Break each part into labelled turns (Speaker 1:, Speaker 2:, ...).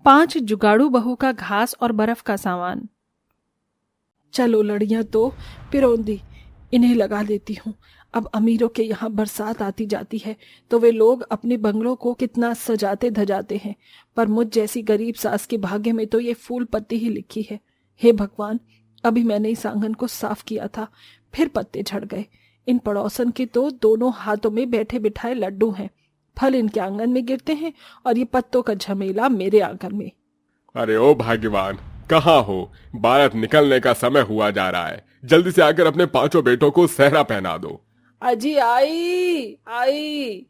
Speaker 1: 5 जुगाड़ू बहू का घास और बर्फ का सामान।
Speaker 2: चलो लड़ियां तो पिरोन दी, इन्हें लगा देती हूँ। अब अमीरों के यहाँ बरसात आती जाती है तो वे लोग अपने बंगलों को कितना सजाते धजाते हैं, पर मुझ जैसी गरीब सास के भाग्य में तो ये फूल पत्ती ही लिखी है। हे भगवान, अभी मैंने इस आंगन को साफ किया था, फिर पत्ते झड़ गए। इन पड़ोसन के तो दोनों हाथों में बैठे बिठाए लड्डू हैं, फल इनके आंगन में गिरते हैं और ये पत्तों का झमेला मेरे आंगन में।
Speaker 3: अरे ओ भाग्यवान, कहाँ हो? बारात निकलने का समय हुआ जा रहा है, जल्दी से आकर अपने 5 बेटों को सेहरा पहना दो।
Speaker 2: अजी आई आई।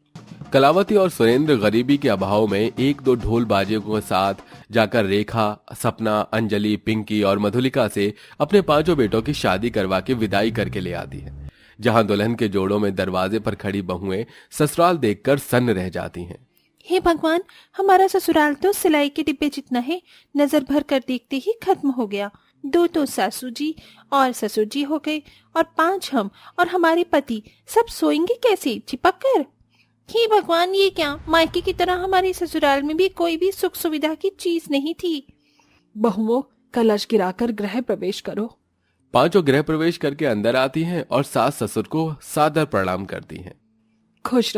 Speaker 4: कलावती और सुरेंद्र गरीबी के अभाव में 1-2 ढोल बाजियों के साथ जाकर रेखा, सपना, अंजलि, पिंकी और मधुलिका से अपने 5 बेटों की शादी करवा के विदाई करके ले आती है, जहां दुल्हन के जोड़ों में दरवाजे पर खड़ी बहुएं ससुराल देखकर सन्न रह जाती हैं।
Speaker 5: हे भगवान, हमारा ससुराल तो सिलाई के डिब्बे जितना है, नजर भर कर देखते ही खत्म हो गया। 2 तो सासू जी और ससुर जी हो गए और 5 हम और हमारे पति, सब सोएंगे कैसे, चिपक कर? हे भगवान, ये क्या, मायके की तरह हमारे ससुराल में भी कोई भी सुख सुविधा की चीज नहीं थी।
Speaker 2: बहुओं, कलश गिराकर गृह प्रवेश करो।
Speaker 4: 5 गृह प्रवेश करके अंदर आती हैं और सास ससुर को सादर प्रणाम करती हैं।
Speaker 2: खुश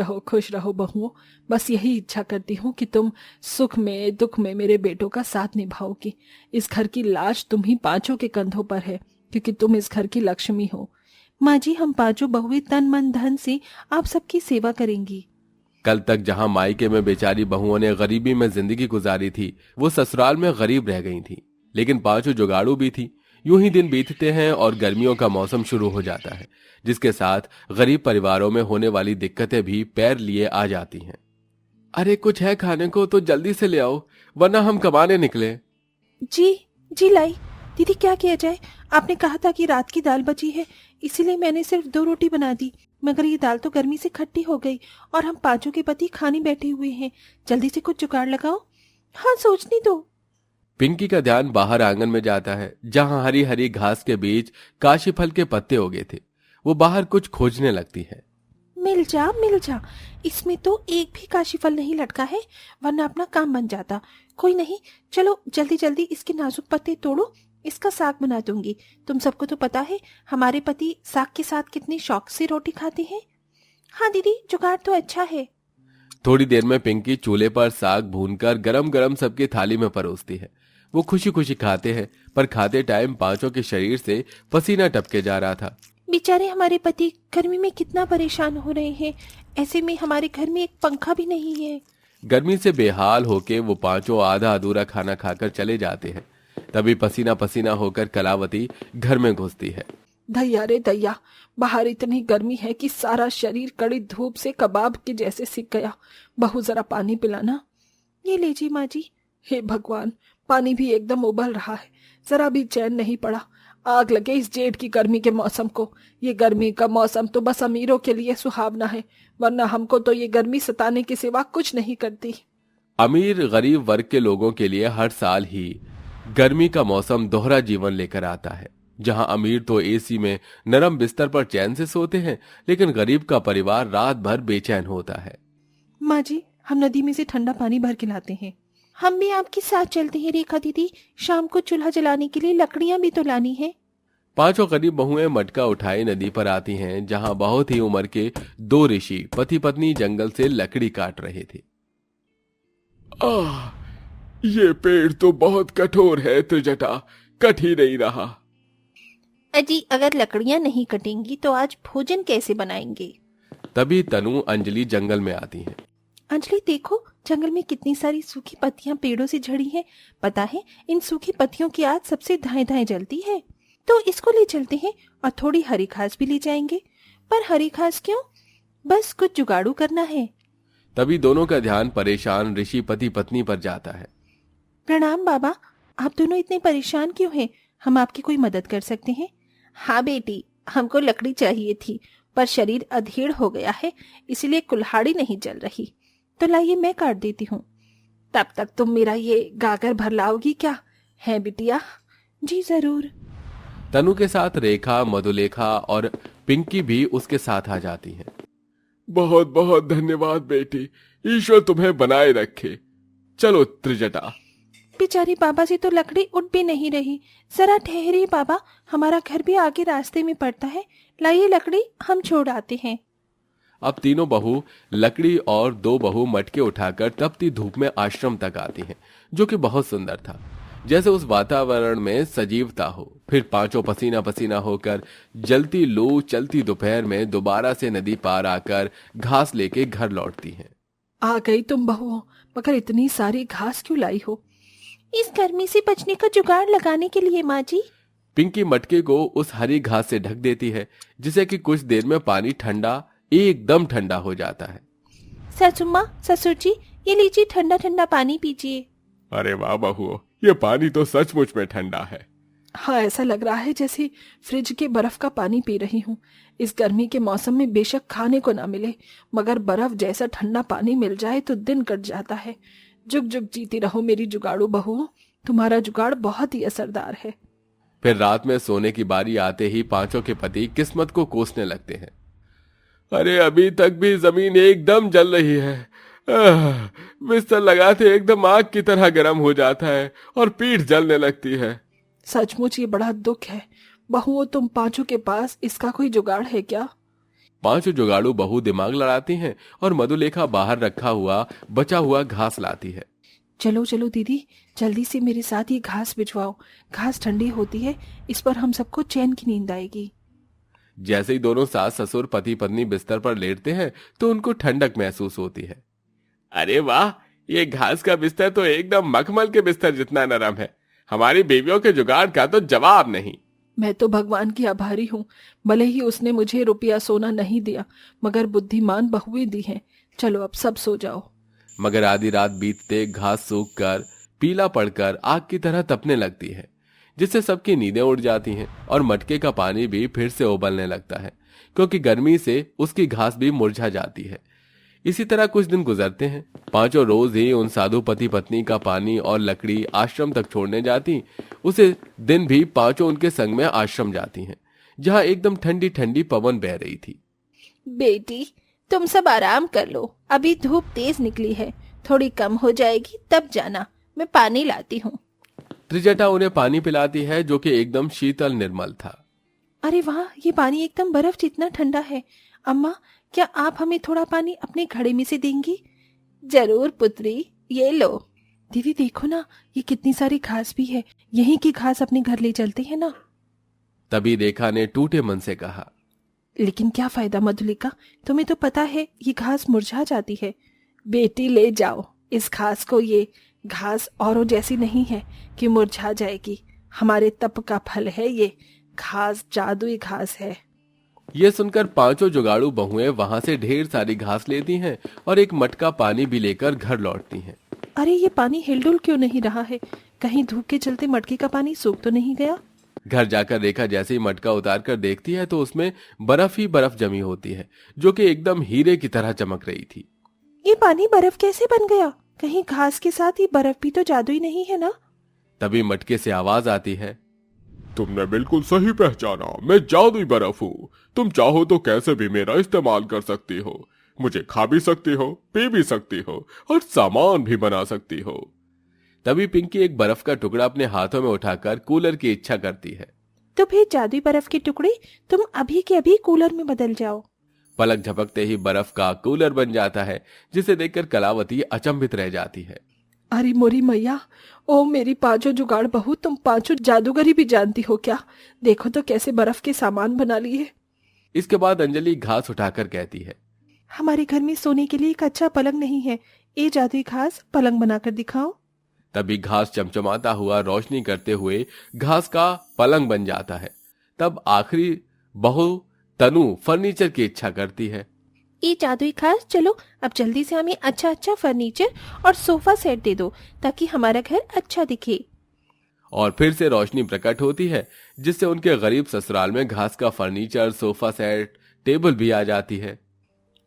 Speaker 2: रहो बहुओं, बस यही इच्छा करती हूँ कि तुम सुख में दुख में मेरे बेटों का साथ निभाओगी। इस घर की लाज तुम ही 5 के कंधों पर है, क्योंकि तुम इस घर की लक्ष्मी हो।
Speaker 5: माँ जी, हम 5 बहुएं तन मन धन से आप सबकी सेवा करेंगी।
Speaker 4: कल तक जहां मायके में बेचारी बहुओं ने गरीबी में जिंदगी गुजारी थी, वो ससुराल में गरीब रह गई थी, लेकिन 5 जुगाड़ू भी थी। यूं ही दिन बीतते हैं और गर्मियों का मौसम शुरू हो जाता है, जिसके साथ गरीब परिवारों में होने वाली दिक्कतें भी पैर लिए आ जाती हैं। अरे कुछ है खाने को तो जल्दी से ले आओ, वरना हम कमाने निकले।
Speaker 5: जी लाई। दीदी, क्या किया जाए? आपने कहा था कि रात की दाल बची है, इसीलिए मैंने सिर्फ 2 रोटी बना दी, मगर ये दाल तो गर्मी से खट्टी हो गई और हम 5 के पति खाने बैठे हुए हैं। जल्दी से कुछ जुगाड़ लगाओ। हाँ, सोचनी दो।
Speaker 4: पिंकी का ध्यान बाहर आंगन में जाता है, जहां हरी हरी घास के बीच काशी फल के पत्ते उगे थे। वो बाहर कुछ खोजने लगती है।
Speaker 5: मिल जा, इसमें तो एक भी काशी फल नहीं लटका है, वरना अपना काम बन जाता। कोई नहीं, चलो जल्दी जल्दी इसके नाजुक पत्ते तोड़ो, इसका साग बना दूंगी। तुम सबको तो पता है हमारे पति साग के साथ कितने शौक से रोटी खाते हैं। हाँ दीदी, जुगाड़ तो अच्छा है।
Speaker 4: थोड़ी देर में पिंकी चूल्हे पर साग भूनकर गरम गरम सबकी थाली में परोसती है। वो खुशी खुशी खाते हैं, पर खाते टाइम 5 के शरीर से पसीना टपके जा रहा था।
Speaker 5: बेचारे हमारे पति गर्मी में कितना परेशान हो रहे हैं, ऐसे में हमारे घर में एक पंखा भी नहीं है।
Speaker 4: गर्मी से बेहाल होके वो 5 आधा अधूरा खाना खाकर चले जाते हैं। तभी पसीना पसीना होकर कलावती घर में घुसती है।
Speaker 2: दैया रे दैया, बाहर इतनी गर्मी है कि सारा शरीर कड़ी धूप से कबाब के जैसे सिक गया। बहू जरा पानी पिलाना।
Speaker 5: ये लीजिए माँ जी।
Speaker 2: हे भगवान, पानी भी एकदम उबल रहा है, जरा भी चैन नहीं पड़ा। आग लगे इस जेठ की गर्मी के मौसम को। ये गर्मी का मौसम तो बस अमीरों के लिए सुहावना है, वरना हमको तो ये गर्मी सताने के सिवा कुछ नहीं करती।
Speaker 4: अमीर गरीब वर्ग के लोगों के लिए हर साल ही गर्मी का मौसम दोहरा जीवन लेकर आता है, जहां अमीर तो एसी में नरम बिस्तर पर चैन से सोते हैं, लेकिन गरीब का परिवार रात भर बेचैन होता है।
Speaker 5: माँ जी, हम नदी में से ठंडा पानी भर के लाते हैं। हम भी आपके साथ चलते हैं रेखा दीदी, शाम को चूल्हा जलाने के लिए लकड़ियां भी तो लानी है।
Speaker 4: 5 गरीब बहुएं मटका उठाए नदी पर आती हैं, जहां बहुत ही उम्र के 2 ऋषि पति पत्नी जंगल से लकड़ी काट रहे थे।
Speaker 3: ये पेड़ तो बहुत कठोर है त्रिजटा, कट ही नहीं रहा।
Speaker 5: अजी, अगर लकड़ियां नहीं कटेंगी तो आज भोजन कैसे बनाएंगे?
Speaker 4: तभी तनु अंजलि जंगल में आती हैं।
Speaker 5: अंजलि देखो, जंगल में कितनी सारी सूखी पत्तियां पेड़ों से झड़ी हैं। पता है, इन सूखी पत्तियों की आग सबसे धाएं धाएं जलती है, तो इसको ले चलते हैं और थोड़ी हरी घास भी ले जाएंगे। पर हरी घास क्यों? बस कुछ जुगाड़ू करना है।
Speaker 4: तभी दोनों का ध्यान परेशान ऋषि पति पत्नी पर जाता है।
Speaker 5: प्रणाम बाबा, आप दोनों इतने परेशान क्यों हैं? हम आपकी कोई मदद कर सकते हैं? हाँ बेटी, हमको लकड़ी चाहिए थी, पर शरीर अधेड़ हो गया है, इसलिए कुल्हाड़ी नहीं जल रही। तो लाइए मैं काट देती हूँ।
Speaker 2: तब तक तुम मेरा ये गागर भर लाओगी क्या है बिटिया?
Speaker 5: जी जरूर।
Speaker 4: तनु के साथ रेखा, मधुलेखा और पिंकी भी उसके साथ आ जाती हैं।
Speaker 3: बहुत बहुत धन्यवाद बेटी, ईश्वर तुम्हें बनाए रखे। चलो त्रिजटा।
Speaker 5: बेचारी बाबा से तो लकड़ी उठ भी नहीं रही। जरा ठहरिए बाबा, हमारा घर भी आगे रास्ते में पड़ता है। लाइए लकड़ी, हम छोड़ आते हैं।
Speaker 4: अब तीनों बहू लकड़ी और दो बहू मटके उठाकर तपती धूप में आश्रम तक आती हैं, जो कि बहुत सुंदर था, जैसे उस वातावरण में सजीवता हो। फिर पांचों पसीना पसीना होकर जलती लू चलती दोपहर में दोबारा से नदी पार आकर घास लेके घर लौटती हैं।
Speaker 2: आ गई तुम बहुओं, मगर इतनी सारी घास क्यों लाई हो?
Speaker 5: इस गर्मी से बचने का जुगाड़ लगाने के लिए माँ जी।
Speaker 4: पिंकी मटके को उस हरी घास से ढक देती है, जिससे कि कुछ देर में पानी ठंडा, एकदम ठंडा हो जाता है।
Speaker 5: ससुम्मा, ससुर जी, ये लीजिए ठंडा ठंडा पानी पीजिए।
Speaker 3: अरे वाह बहुओं, ये पानी तो सचमुच में ठंडा है।
Speaker 2: हाँ, ऐसा लग रहा है जैसे फ्रिज के बर्फ का पानी पी रही हूँ। इस गर्मी के मौसम में बेशक खाने को ना मिले, मगर बर्फ जैसा ठंडा पानी मिल जाए तो दिन कट जाता है। जुग जुग जीती रहो मेरी जुगाड़ू बहुओं, तुम्हारा जुगाड़ बहुत ही असरदार है।
Speaker 4: फिर रात में सोने की बारी आते ही पांचों के पति किस्मत को कोसने लगते हैं।
Speaker 3: अरे अभी तक भी जमीन एकदम जल रही है। बिस्तर लगाते एकदम आग की तरह गर्म हो जाता है और पीठ जलने लगती है।
Speaker 2: सचमुच ये बड़ा दुख है। बहुओं, तुम पांचों के पास इसका कोई जुगाड़ है क्या?
Speaker 4: पांचों जुगाड़ू बहू दिमाग लड़ाती हैं और मधुलेखा बाहर रखा हुआ बचा हुआ घास लाती है।
Speaker 2: चलो चलो दीदी, जल्दी से मेरे साथ ये घास बिछवाओ। घास ठंडी होती है, इस पर हम सबको चैन की नींद आएगी।
Speaker 4: जैसे ही दोनों सास ससुर पति पत्नी बिस्तर पर लेटते हैं तो उनको ठंडक महसूस होती है।
Speaker 3: अरे वाह, ये घास का बिस्तर तो एकदम मखमल के बिस्तर जितना नरम है। हमारी बीवियों के जुगाड़ का तो जवाब नहीं।
Speaker 2: मैं तो भगवान की आभारी हूँ, भले ही उसने मुझे रुपया सोना नहीं दिया, मगर बुद्धिमान बहुएं दी हैं। चलो अब सब सो जाओ।
Speaker 4: मगर आधी रात बीतते घास सूखकर पीला पड़कर आग की तरह तपने लगती है, जिससे सबकी नींदें उड़ जाती हैं और मटके का पानी भी फिर से उबलने लगता है, क्योंकि गर्मी से उसकी घास भी मुरझा जाती है। इसी तरह कुछ दिन गुजरते हैं। पांचों रोज ही उन साधु पति पत्नी का पानी और लकड़ी आश्रम तक छोड़ने जाती। उसे दिन भी पांचों उनके संग में आश्रम जाती हैं, जहां एकदम ठंडी ठंडी पवन बह रही थी।
Speaker 5: बेटी, तुम सब आराम कर लो, अभी धूप तेज निकली है, थोड़ी कम हो जाएगी तब जाना, मैं पानी लाती हूँ।
Speaker 4: त्रिजटा उन्हें पानी पिलाती है, जो कि एकदम शीतल निर्मल था।
Speaker 5: अरे वाह, ये पानी एकदम बर्फ जितना ठंडा है। अम्मा, क्या आप हमें थोड़ा पानी अपने घड़े में से देंगी? जरूर पुत्री, ये लो।
Speaker 2: दीदी देखो ना, ये कितनी सारी घास भी है। यहीं की घास अपने घर ले चलते हैं ना।
Speaker 4: तभी रेखा ने टूटे मन से कहा,
Speaker 2: लेकिन क्या फायदा मधुलिका, तुम्हें तो पता है ये घास मुरझा जाती है। बेटी ले जाओ इस घास को, ये घास औरों जैसी नहीं है कि मुरझा जाएगी। हमारे तप का फल है ये घास, जादुई घास है।
Speaker 4: यह सुनकर पांचों जुगाड़ू बहुएं वहां से ढेर सारी घास लेती हैं और एक मटका पानी भी लेकर घर लौटती हैं।
Speaker 2: अरे ये पानी हिलडुल क्यों नहीं रहा है? कहीं धूप के चलते मटके का पानी सूख तो नहीं गया?
Speaker 4: घर जाकर रेखा जैसे ही मटका उतार कर देखती है तो उसमें बर्फ ही बर्फ जमी होती है, जो कि एकदम हीरे की तरह चमक रही थी।
Speaker 5: ये पानी बर्फ कैसे बन गया? कहीं घास के साथ ये बर्फ भी तो जादुई नहीं है ना?
Speaker 4: तभी मटके से आवाज आती है,
Speaker 3: तुमने बिल्कुल सही पहचाना, मैं जादुई बर्फ हूँ। तुम चाहो तो कैसे भी मेरा इस्तेमाल कर सकती हो। मुझे खा भी सकती हो, पी भी सकती हो और सामान भी बना सकती हो।
Speaker 4: तभी पिंकी एक बर्फ का टुकड़ा अपने हाथों में उठाकर कूलर की इच्छा करती है।
Speaker 5: तो फिर जादुई बर्फ के टुकड़े तुम अभी के अभी कूलर में बदल जाओ।
Speaker 4: पलक झपकते ही बर्फ का कूलर बन जाता है, जिसे देखकर कलावती अचंभित रह जाती है।
Speaker 2: अरे मोरी मैया, ओ मेरी पांचों जुगाड़ बहू, तुम पांचों जादूगरी भी जानती हो क्या? देखो तो कैसे बर्फ के सामान बना लिए।
Speaker 4: इसके बाद अंजलि घास उठाकर कहती है,
Speaker 5: हमारे घर में सोने के लिए एक अच्छा पलंग नहीं है, ये जादुई घास पलंग बनाकर दिखाओ।
Speaker 4: तभी घास चमचमाता हुआ रोशनी करते हुए घास का पलंग बन जाता है। तब आखिरी बहू तनु फर्नीचर की इच्छा करती है।
Speaker 5: ये जादुई घास, चलो अब जल्दी से हमें अच्छा अच्छा फर्नीचर और सोफा सेट दे दो, ताकि हमारा घर अच्छा दिखे।
Speaker 4: और फिर से रोशनी प्रकट होती है, जिससे उनके गरीब ससुराल में घास का फर्नीचर, सोफा सेट, टेबल भी आ जाती है।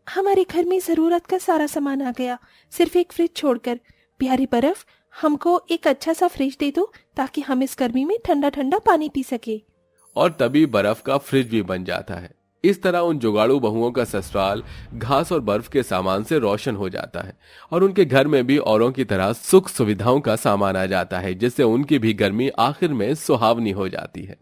Speaker 5: हमारे घर में जरूरत का सारा सामान आ गया, सिर्फ एक फ्रिज छोड़कर। प्यारी बर्फ, हमको एक अच्छा सा फ्रिज दे दो, ताकि हम इस गर्मी में ठंडा ठंडा पानी पी सके।
Speaker 4: और तभी बर्फ का फ्रिज भी बन जाता है। इस तरह उन जुगाड़ू बहुओं का ससुराल घास और बर्फ के सामान से रोशन हो जाता है और उनके घर में भी औरों की तरह सुख सुविधाओं का सामान आ जाता है, जिससे उनकी भी गर्मी आखिर में सुहावनी हो जाती है।